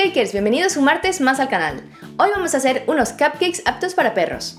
Cupcakers, bienvenidos un martes más al canal. Hoy vamos a hacer unos cupcakes aptos para perros.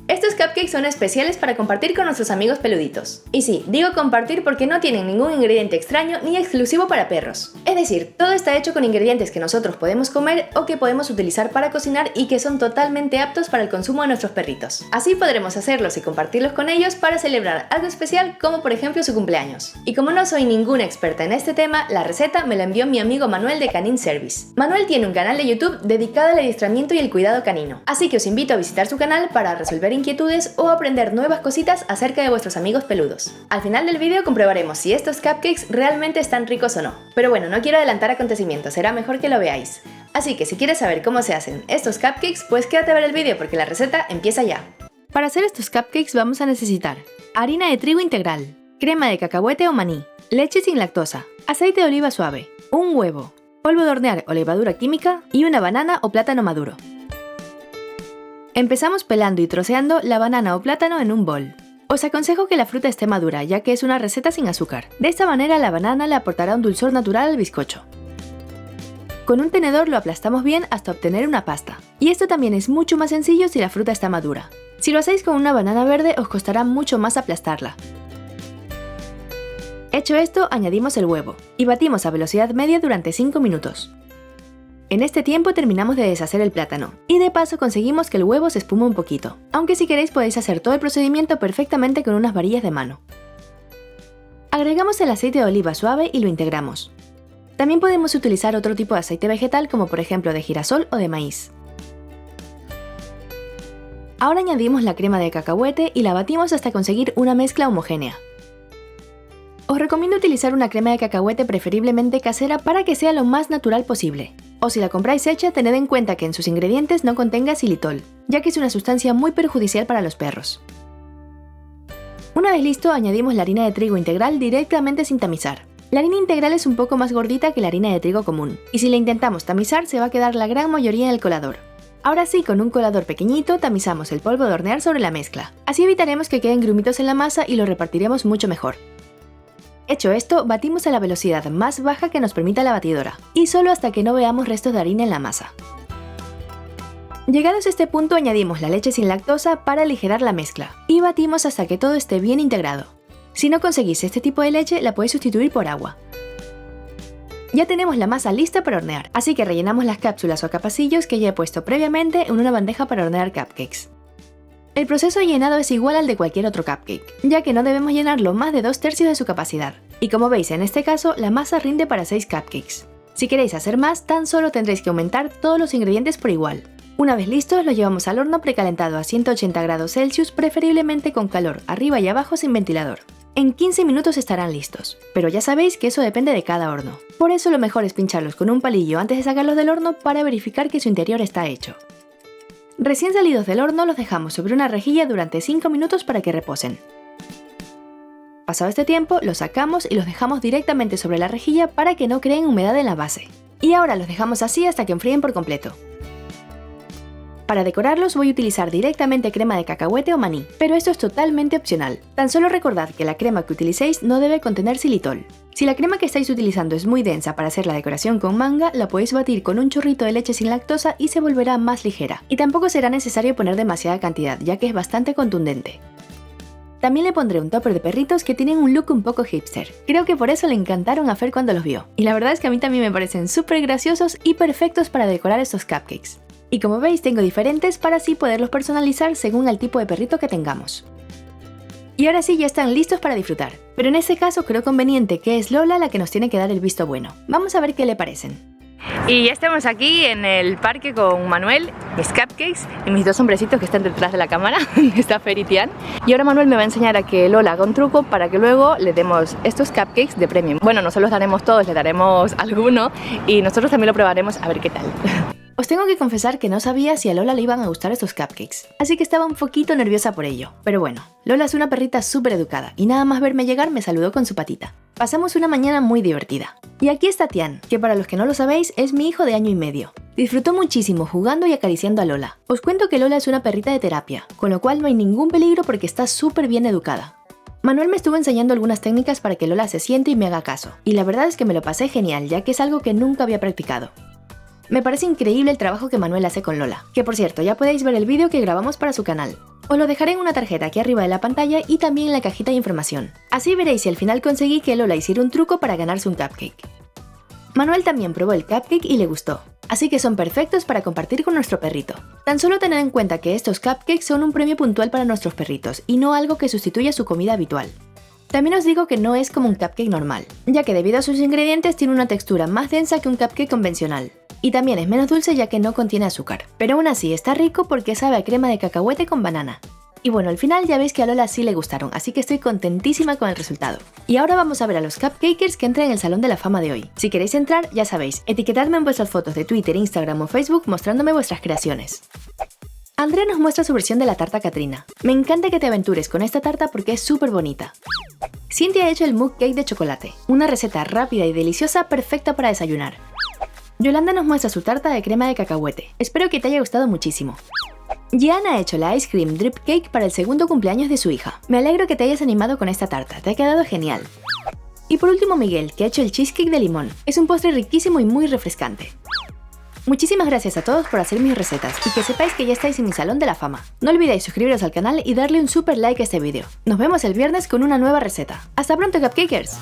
Estos cupcakes son especiales para compartir con nuestros amigos peluditos. Y sí, digo compartir porque no tienen ningún ingrediente extraño ni exclusivo para perros. Es decir, todo está hecho con ingredientes que nosotros podemos comer o que podemos utilizar para cocinar y que son totalmente aptos para el consumo de nuestros perritos. Así podremos hacerlos y compartirlos con ellos para celebrar algo especial como por ejemplo su cumpleaños. Y como no soy ninguna experta en este tema, la receta me la envió mi amigo Manuel de Canine Service. Manuel tiene un canal de YouTube dedicado al adiestramiento y el cuidado canino. Así que os invito a visitar su canal para resolver inquietudes o aprender nuevas cositas acerca de vuestros amigos peludos. Al final del vídeo comprobaremos si estos cupcakes realmente están ricos o no. Pero bueno, no quiero adelantar acontecimientos, será mejor que lo veáis. Así que si quieres saber cómo se hacen estos cupcakes, pues quédate a ver el vídeo porque la receta empieza ya. Para hacer estos cupcakes vamos a necesitar harina de trigo integral, crema de cacahuete o maní, leche sin lactosa, aceite de oliva suave, un huevo, polvo de hornear o levadura química y una banana o plátano maduro. Empezamos pelando y troceando la banana o plátano en un bol. Os aconsejo que la fruta esté madura, ya que es una receta sin azúcar. De esta manera la banana le aportará un dulzor natural al bizcocho. Con un tenedor lo aplastamos bien hasta obtener una pasta. Y esto también es mucho más sencillo si la fruta está madura. Si lo hacéis con una banana verde os costará mucho más aplastarla. Hecho esto, añadimos el huevo y batimos a velocidad media durante 5 minutos. En este tiempo terminamos de deshacer el plátano y de paso conseguimos que el huevo se espume un poquito, aunque si queréis podéis hacer todo el procedimiento perfectamente con unas varillas de mano. Agregamos el aceite de oliva suave y lo integramos. También podemos utilizar otro tipo de aceite vegetal como por ejemplo de girasol o de maíz. Ahora añadimos la crema de cacahuete y la batimos hasta conseguir una mezcla homogénea. Os recomiendo utilizar una crema de cacahuete preferiblemente casera para que sea lo más natural posible. O si la compráis hecha, tened en cuenta que en sus ingredientes no contenga xilitol, ya que es una sustancia muy perjudicial para los perros. Una vez listo, añadimos la harina de trigo integral directamente sin tamizar. La harina integral es un poco más gordita que la harina de trigo común, y si la intentamos tamizar se va a quedar la gran mayoría en el colador. Ahora sí, con un colador pequeñito tamizamos el polvo de hornear sobre la mezcla. Así evitaremos que queden grumitos en la masa y lo repartiremos mucho mejor. Hecho esto, batimos a la velocidad más baja que nos permita la batidora, y solo hasta que no veamos restos de harina en la masa. Llegados a este punto añadimos la leche sin lactosa para aligerar la mezcla, y batimos hasta que todo esté bien integrado. Si no conseguís este tipo de leche, la podéis sustituir por agua. Ya tenemos la masa lista para hornear, así que rellenamos las cápsulas o capacillos que ya he puesto previamente en una bandeja para hornear cupcakes. El proceso de llenado es igual al de cualquier otro cupcake, ya que no debemos llenarlo más de 2/3 de su capacidad. Y como veis en este caso, la masa rinde para 6 cupcakes. Si queréis hacer más, tan solo tendréis que aumentar todos los ingredientes por igual. Una vez listos, los llevamos al horno precalentado a 180 grados Celsius, preferiblemente con calor arriba y abajo sin ventilador. En 15 minutos estarán listos, pero ya sabéis que eso depende de cada horno. Por eso lo mejor es pincharlos con un palillo antes de sacarlos del horno para verificar que su interior está hecho. Recién salidos del horno los dejamos sobre una rejilla durante 5 minutos para que reposen. Pasado este tiempo, los sacamos y los dejamos directamente sobre la rejilla para que no creen humedad en la base. Y ahora los dejamos así hasta que enfríen por completo. Para decorarlos voy a utilizar directamente crema de cacahuete o maní, pero esto es totalmente opcional. Tan solo recordad que la crema que utilicéis no debe contener xilitol. Si la crema que estáis utilizando es muy densa para hacer la decoración con manga, la podéis batir con un chorrito de leche sin lactosa y se volverá más ligera. Y tampoco será necesario poner demasiada cantidad, ya que es bastante contundente. También le pondré un topper de perritos que tienen un look un poco hipster. Creo que por eso le encantaron a Fer cuando los vio. Y la verdad es que a mí también me parecen súper graciosos y perfectos para decorar estos cupcakes. Y como veis tengo diferentes para así poderlos personalizar según el tipo de perrito que tengamos. Y ahora sí ya están listos para disfrutar. Pero en este caso creo conveniente que es Lola la que nos tiene que dar el visto bueno. Vamos a ver qué le parecen. Y ya estamos aquí en el parque con Manuel, mis cupcakes y mis dos hombrecitos que están detrás de la cámara, está Fer y Tian. Y ahora Manuel me va a enseñar a que Lola haga un truco para que luego le demos estos cupcakes de premio. Bueno, no se los daremos todos, le daremos alguno y nosotros también lo probaremos a ver qué tal. Os tengo que confesar que no sabía si a Lola le iban a gustar estos cupcakes, así que estaba un poquito nerviosa por ello. Pero bueno, Lola es una perrita súper educada y nada más verme llegar me saludó con su patita. Pasamos una mañana muy divertida. Y aquí está Tian, que para los que no lo sabéis es mi hijo de 1 año y medio. Disfrutó muchísimo jugando y acariciando a Lola. Os cuento que Lola es una perrita de terapia, con lo cual no hay ningún peligro porque está súper bien educada. Manuel me estuvo enseñando algunas técnicas para que Lola se siente y me haga caso, y la verdad es que me lo pasé genial ya que es algo que nunca había practicado. Me parece increíble el trabajo que Manuel hace con Lola, que por cierto ya podéis ver el vídeo que grabamos para su canal. Os lo dejaré en una tarjeta aquí arriba de la pantalla y también en la cajita de información. Así veréis si al final conseguí que Lola hiciera un truco para ganarse un cupcake. Manuel también probó el cupcake y le gustó, así que son perfectos para compartir con nuestro perrito. Tan solo tened en cuenta que estos cupcakes son un premio puntual para nuestros perritos y no algo que sustituya su comida habitual. También os digo que no es como un cupcake normal, ya que debido a sus ingredientes tiene una textura más densa que un cupcake convencional. Y también es menos dulce ya que no contiene azúcar, pero aún así está rico porque sabe a crema de cacahuete con banana. Y bueno, al final ya veis que a Lola sí le gustaron, así que estoy contentísima con el resultado. Y ahora vamos a ver a los cupcakers que entran en el Salón de la Fama de hoy. Si queréis entrar, ya sabéis, etiquetadme en vuestras fotos de Twitter, Instagram o Facebook mostrándome vuestras creaciones. Andrea nos muestra su versión de la tarta Katrina. Me encanta que te aventures con esta tarta porque es súper bonita. Cintia ha hecho el mug cake de chocolate, una receta rápida y deliciosa perfecta para desayunar. Yolanda nos muestra su tarta de crema de cacahuete. Espero que te haya gustado muchísimo. Gianna ha hecho la Ice Cream Drip Cake para el segundo cumpleaños de su hija. Me alegro que te hayas animado con esta tarta, te ha quedado genial. Y por último Miguel, que ha hecho el cheesecake de limón. Es un postre riquísimo y muy refrescante. Muchísimas gracias a todos por hacer mis recetas y que sepáis que ya estáis en mi Salón de la Fama. No olvidéis suscribiros al canal y darle un super like a este vídeo. Nos vemos el viernes con una nueva receta. ¡Hasta pronto, cupcakers!